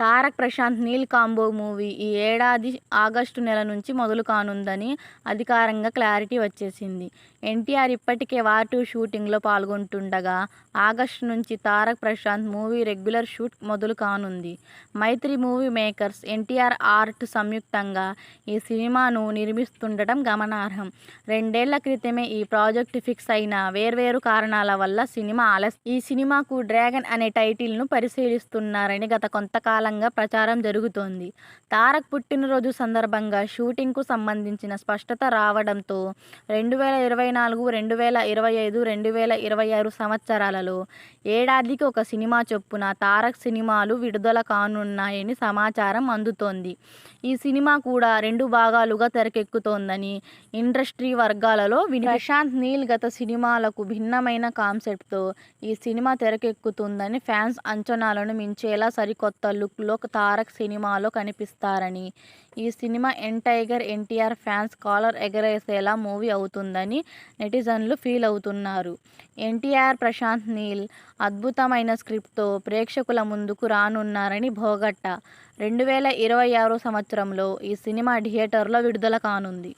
Tarak Prashanth Neel combo movie ఈ ఏడాది August నెల నుంచి మొదలు కానుందని అధికారికంగా క్లారిటీ వచ్చేసింది. ఎన్టీఆర్ ఇప్పటికే వార్ 2 షూటింగ్లో పాల్గొంటుండగా ఆగస్టు నుంచి Tarak Prashanth movie regular shoot మొదలు కానుంది. Mythri movie makers, NTR art సంయుక్తంగా ఈ సినిమాను నిర్మిస్తుండటం గమనార్హం. 2 ఏళ్ల క్రితమే ఈ ప్రాజెక్టు ఫిక్స్ అయినా వేర్వేరు కారణాల వల్ల సినిమా ఆలస్యం. ఈ సినిమాకు డ్రాగన్ అనే టైటిల్ను పరిశీలిస్తున్నారని గత కొంతకాలంగా ప్రచారం జరుగుతోంది. తారక్ పుట్టినరోజు సందర్భంగా షూటింగ్కు సంబంధించిన స్పష్టత రావడంతో 2024, 2025, 2026 సంవత్సరాలలో ఏడాదికి ఒక సినిమా చొప్పున తారక్ సినిమాలు విడుదల కానున్నాయని సమాచారం అందుతోంది. ఈ సినిమా కూడా 2 భాగాలుగా తెరకెక్కుతోందని ఇండస్ట్రీ వర్గాలలో ప్రశాంత్ నీల్ గత సినిమాలకు భిన్నమైన కాన్సెప్ట్తో ఈ సినిమా తెరకెక్కుతుందని ఫ్యాన్స్ అంచనాలను మించేలా సరికొత్త లుక్లో తారక్ సినిమాలో కనిపిస్తారని, ఈ cinema young tiger NTR fans collar ఎగరేసేలా మూవీ అవుతుందని నెటిజన్లు ఫీల్ అవుతున్నారు. ఎన్టీఆర్ ప్రశాంత్ నీల్ అద్భుతమైన స్క్రిప్ట్తో ప్రేక్షకుల ముందుకు రానున్నారని భోగట్ట. 2026 సంవత్సరంలో ఈ సినిమా థియేటర్లో విడుదల కానుంది.